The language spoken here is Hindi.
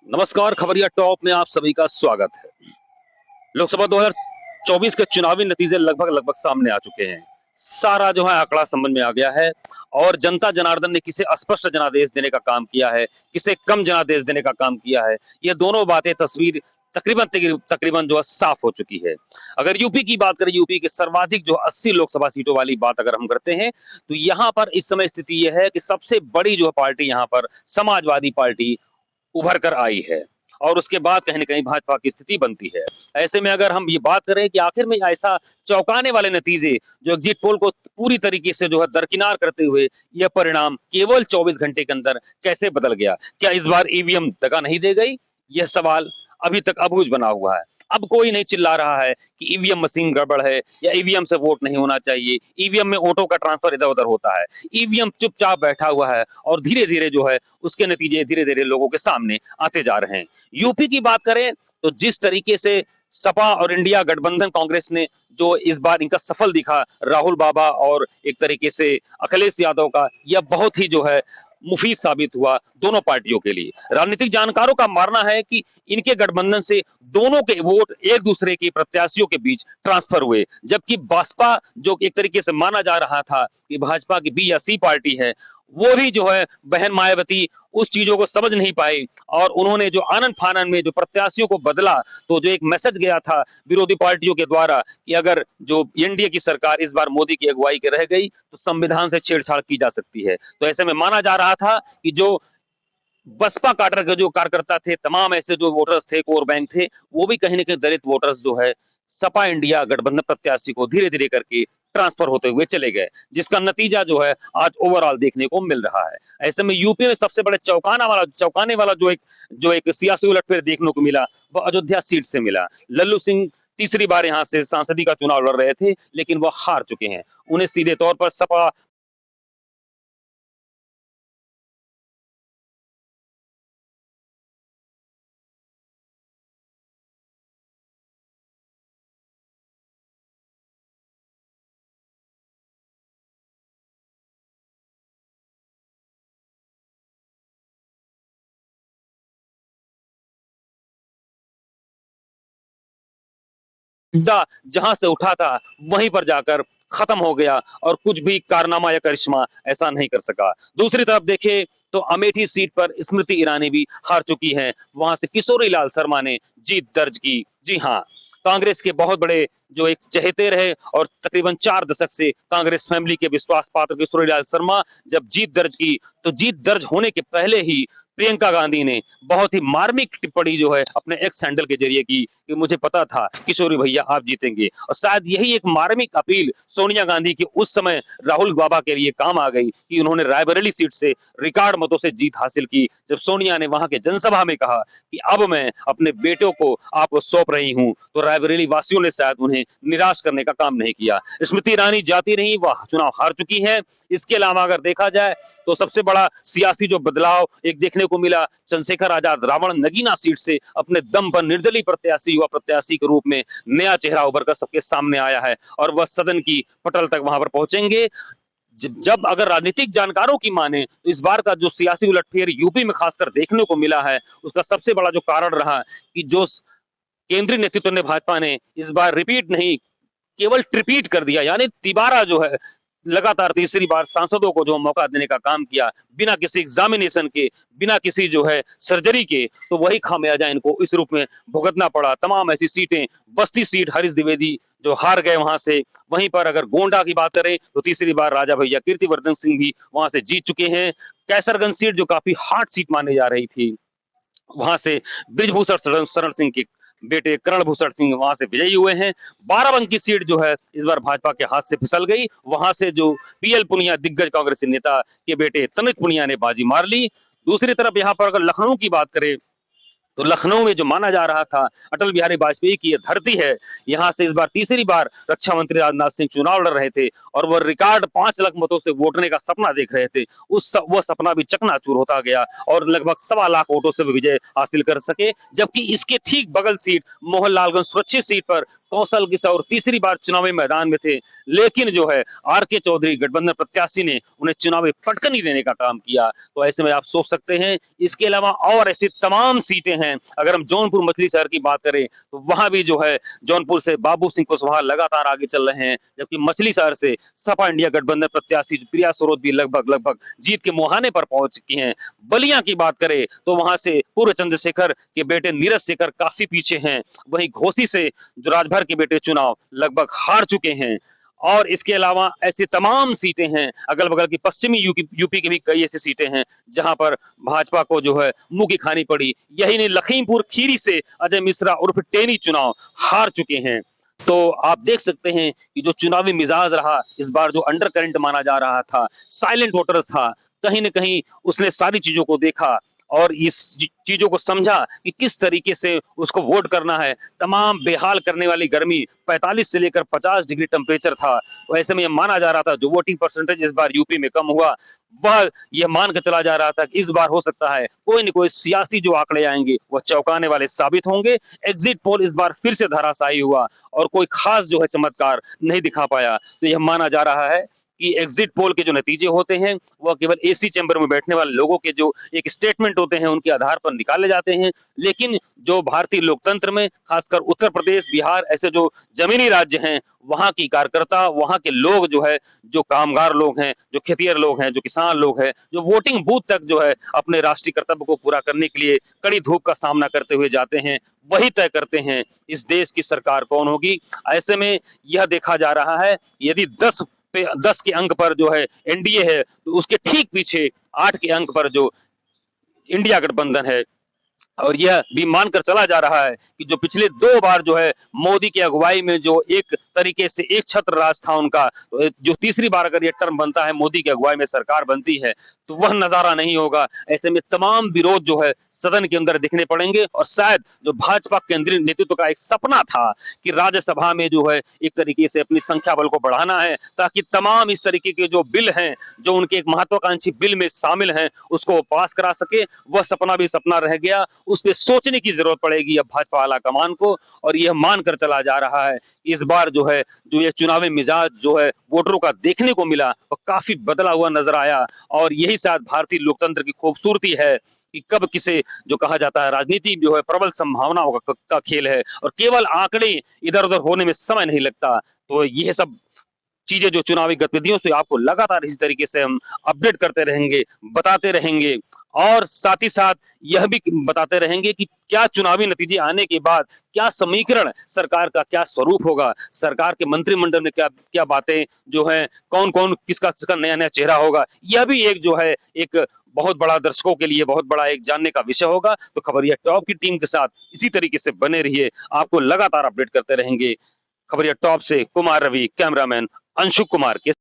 नमस्कार, खबरिया टॉप में आप सभी का स्वागत है। लोकसभा 2024 के चुनावी नतीजे लगभग लगभग सामने आ चुके हैं। सारा जो है आंकड़ा समझ में आ गया है और जनता जनार्दन ने किसे स्पष्ट जनादेश देने का काम किया है, किसे कम जनादेश देने का काम किया है। ये दोनों बातें तस्वीर तकरीबन तकरीबन जो है साफ हो चुकी है। अगर यूपी की बात करें, यूपी के सर्वाधिक जो 80 लोकसभा सीटों वाली बात अगर हम करते हैं, तो यहाँ पर इस समय स्थिति यह है कि सबसे बड़ी जो पार्टी यहाँ पर समाजवादी पार्टी उभर कर आई है और उसके बाद कहीं न कहीं भाजपा की स्थिति बनती है। ऐसे में अगर हम ये बात करें कि आखिर में ऐसा चौंकाने वाले नतीजे जो एग्जिट पोल को पूरी तरीके से जो है दरकिनार करते हुए यह परिणाम केवल 24 घंटे के अंदर कैसे बदल गया? क्या इस बार ईवीएम दगा नहीं दे गई? यह सवाल अभी तक अबूझ बना हुआ है। अब कोई नहीं चिल्ला रहा है कि ईवीएम मशीन गड़बड़ है या ईवीएम से वोट नहीं होना चाहिए, ईवीएम में वोटों का ट्रांसफर इधर-उधर होता है। ईवीएम चुपचाप बैठा हुआ है और धीरे-धीरे जो है उसके नतीजे धीरे-धीरे लोगों के सामने आते जा रहे हैं। यूपी की बात करें तो जिस तरीके से सपा और इंडिया गठबंधन कांग्रेस ने जो इस बार इनका सफल दिखा, राहुल बाबा और एक तरीके से अखिलेश यादव का, यह बहुत ही जो है मुफीद साबित हुआ दोनों पार्टियों के लिए। राजनीतिक जानकारों का मानना है कि इनके गठबंधन से दोनों के वोट एक दूसरे के प्रत्याशियों के बीच ट्रांसफर हुए, जबकि बसपा जो एक तरीके से माना जा रहा था कि भाजपा की बी या सी पार्टी है, वो भी जो है बहन मायावती उस चीजों को समझ नहीं पाई और उन्होंने जो आनन-फानन में जो प्रत्याशियों को बदला, तो जो एक मैसेज गया था विरोधी पार्टियों के द्वारा कि अगर जो एनडीए की सरकार इस बार मोदी की अगुवाई के रह गई, तो संविधान से छेड़छाड़ की जा सकती है। तो ऐसे में माना जा रहा था कि जो बसपा काडर के जो कार्यकर्ता थे, तमाम ऐसे जो वोटर्स थे, कोर बैंक थे, वो भी कहीं न कहीं दलित वोटर्स जो है, सपा इंडिया गठबंधन प्रत्याशी को धीरे-धीरे करके ट्रांसफर होते हुए चले गए, जिसका नतीजा जो है आज ओवरऑल देखने को मिल रहा है। ऐसे में यूपी में सबसे बड़े चौंकाने वाला जो एक सियासी उलटफेर देखने को मिला, वो अयोध्या सीट से मिला। लल्लू सिंह तीसरी बार यहाँ से सांसदी का चुनाव लड़ रहे थे, लेकिन वो हार चुके हैं। उन्हें सीधे तौर पर सपा मुद्दा जहां से उठा था वहीं पर जाकर खत्म हो गया और कुछ भी कारनामा या करिश्मा ऐसा नहीं कर सका। दूसरी तरफ देखें तो अमेठी सीट पर स्मृति ईरानी भी हार चुकी हैं। वहां से किशोरी लाल शर्मा ने जीत दर्ज की। जी हाँ, कांग्रेस के बहुत बड़े जो एक चहेते रहे और तकरीबन 4 दशक से कांग्रेस फैमिली के विश्वास पात्र किशोरी लाल शर्मा जब जीत दर्ज की, तो जीत दर्ज होने के पहले ही प्रियंका गांधी ने बहुत ही मार्मिक टिप्पणी जो है अपने एक्स हैंडल के जरिए की कि मुझे पता था किशोरी भैया आप जीतेंगे, और शायद यही एक मार्मिक अपील सोनिया गांधी की उस समय राहुल बाबा के लिए काम आ गई कि उन्होंने रायबरेली सीट से रिकॉर्ड मतों से जीत हासिल की, जब सोनिया ने वहां के जनसभा में कहा कि अब मैं अपने बेटों को आपको सौंप रही हूं, तो रायबरेली वासियों ने शायद उन्हें निराश करने का काम नहीं किया। स्मृति ईरानी जाती रही, वह चुनाव हार चुकी है। इसके अलावा अगर देखा जाए तो सबसे बड़ा सियासी जो बदलाव एक देखने को मिला, चंद्रशेखर आजाद रावण नगीना सीट से अपने दम पर निर्दलीय प्रत्याशी युवा प्रत्याशी के रूप में नया चेहरा उभर कर सबके सामने आया है और वह सदन की पटल तक वहां पर पहुंचेंगे। जब अगर राजनीतिक जानकारों की माने तो इस बार का जो सियासी उलटफेर यूपी में खासकर देखने को मिला है, उसका सबसे बड़ा जो कारण रहा कि जो केंद्रीय नेतृत्व ने भाजपा ने इस बार रिपीट नहीं केवल ट्रिपीट कर दिया, यानी तिबारा जो है लगातार तीसरी बार सांसदों को जो मौका देने का काम किया बिना किसी एग्जामिनेशन के, बिना किसी जो है सर्जरी के, तो वही खामियाजा इनको इस रूप में भुगतना पड़ा। तमाम ऐसी सीटें, बस्ती सीट हरीश द्विवेदी जो हार गए वहां से, वहीं पर अगर गोंडा की बात करें तो तीसरी बार राजा भैया कीर्तिवर्धन सिंह भी वहां से जीत चुके हैं। कैसरगंज सीट जो काफी हार्ड सीट मानी जा रही थी, वहां से ब्रिजभूषण शरण शरण सिंह के बेटे करण भूषण सिंह वहां से विजयी हुए हैं। बाराबंकी सीट जो है इस बार भाजपा के हाथ से फिसल गई, वहां से जो पीएल पुनिया दिग्गज कांग्रेसी नेता के बेटे तनित पुनिया ने बाजी मार ली। दूसरी तरफ यहाँ पर अगर लखनऊ की बात करें तो लखनऊ में जो माना जा रहा था अटल बिहारी वाजपेयी की ये धरती है, यहाँ से इस बार तीसरी बार रक्षा मंत्री राजनाथ सिंह चुनाव लड़ रहे थे और वो रिकॉर्ड 5 लाख मतों से वोटने का सपना देख रहे थे। वो सपना भी चकनाचूर होता गया और लगभग 1.25 लाख वोटों से विजय हासिल कर सके, जबकि इसके ठीक बगल सीट मोहनलालगंज सुरक्षित सीट पर कौशल के साथ और तीसरी बार चुनावी मैदान में थे, लेकिन जो है आर.के. चौधरी गठबंधन प्रत्याशी ने उन्हें चुनावी पटकनी देने का काम किया। तो ऐसे में आप सोच सकते हैं, इसके अलावा और ऐसी तमाम सीटें हैं। अगर हम जौनपुर मछली शहर की बात करें, तो वहाँ भी जो है जौनपुर से बाबू सिंह कुशवाहा लगातार आगे चल रहे हैं, जबकि मछली शहर से सपा इंडिया गठबंधन प्रत्याशी प्रिया स्वरूप भी लगभग जीत के मुहाने पर पहुंच चुकी हैं। बलिया की बात करें तो वहां से पूर्व चंद्रशेखर के बेटे नीरज शेखर काफी पीछे हैं। वहीं घोसी से जो राजभर के बेटे चुनाव लगभग हार चुके हैं। और इसके अलावा ऐसी तमाम सीटें हैं, अगल बगल की पश्चिमी यूपी की भी कई ऐसी सीटें हैं जहां पर भाजपा को जो है मुंह की खानी पड़ी। यही नहीं, लखीमपुर खीरी से अजय मिश्रा उर्फ टेनी चुनाव हार चुके हैं। तो आप देख सकते हैं कि जो चुनावी मिजाज रहा इस बार, जो अंडर करंट माना जा रहा था, साइलेंट वोटर था, कहीं न कहीं उसने सारी चीजों को देखा और इस चीजों को समझा कि किस तरीके से उसको वोट करना है। तमाम बेहाल करने वाली गर्मी 45 से लेकर 50 डिग्री टेम्परेचर था। तो ऐसे में ये माना जा रहा था जो वोटिंग परसेंटेज इस बार यूपी में कम हुआ, वह ये मान कर चला जा रहा था कि इस बार हो सकता है कोई न कोई सियासी जो आंकड़े आएंगे वह चौंकाने वाले साबित होंगे। एग्जिट पोल इस बार फिर से धराशायी हुआ और कोई खास जो है चमत्कार नहीं दिखा पाया। तो यह माना जा रहा है कि एग्जिट पोल के जो नतीजे होते हैं वह केवल एसी चैम्बर में बैठने वाले लोगों के जो एक स्टेटमेंट होते हैं उनके आधार पर निकाले जाते हैं। लेकिन जो भारतीय लोकतंत्र में खासकर उत्तर प्रदेश, बिहार ऐसे जो जमीनी राज्य हैं, वहां की कार्यकर्ता, वहां के लोग जो है, जो कामगार लोग हैं, जो खेतिहर लोग हैं, जो किसान लोग हैं, जो वोटिंग बूथ तक जो है अपने राष्ट्रीय कर्तव्य को पूरा करने के लिए कड़ी धूप का सामना करते हुए जाते हैं, वही तय करते हैं इस देश की सरकार कौन होगी। ऐसे में यह देखा जा रहा है यदि 10 के अंक पर जो है एनडीए है, तो उसके ठीक पीछे 8 के अंक पर जो इंडिया गठबंधन है। और यह भी मानकर चला जा रहा है कि जो पिछले 2 बार जो है मोदी की अगुवाई में जो एक तरीके से एक छत्र राज था उनका, जो तीसरी बार अगर ये टर्म बनता है, मोदी की अगुवाई में सरकार बनती है, तो वह नजारा नहीं होगा। ऐसे में तमाम विरोध जो है सदन के अंदर दिखने पड़ेंगे और शायद जो भाजपा केंद्रीय नेतृत्व का एक सपना था कि राज्यसभा में जो है एक तरीके से अपनी संख्या बल को बढ़ाना है, ताकि तमाम इस तरीके के जो बिल हैं, जो उनके एक महत्वाकांक्षी बिल में शामिल हैं, उसको पास करा सके, वह सपना भी सपना रह गया। उस पे सोचने की जरूरत पड़ेगी अब भाजपा आला कमान को। और यह मानकर चला जा रहा है इस बार जो है, जो ये चुनावी मिजाज जो है वोटरों का देखने को मिला, वो काफी बदला हुआ नजर आया। और यही शायद भारतीय लोकतंत्र की खूबसूरती है कि कब किसे, जो कहा जाता है राजनीति जो है प्रबल संभावनाओं का खेल है और केवल आंकड़े इधर उधर होने में समय नहीं लगता। तो ये सब चीजें जो चुनावी गतिविधियों से आपको लगातार इसी तरीके से हम अपडेट करते रहेंगे, बताते रहेंगे और साथ ही साथ यह भी बताते रहेंगे कि क्या चुनावी नतीजे आने के बाद क्या समीकरण सरकार का क्या स्वरूप होगा, सरकार के मंत्रिमंडल में क्या क्या बातें जो है, कौन कौन किसका नया नया चेहरा होगा, यह भी एक जो है एक बहुत बड़ा दर्शकों के लिए बहुत बड़ा एक जानने का विषय होगा। तो खबरिया टॉप की टीम के साथ इसी तरीके से बने रहिए, आपको लगातार अपडेट करते रहेंगे। खबरिया टॉप से कुमार रवि, कैमरामैन अंशु कुमार के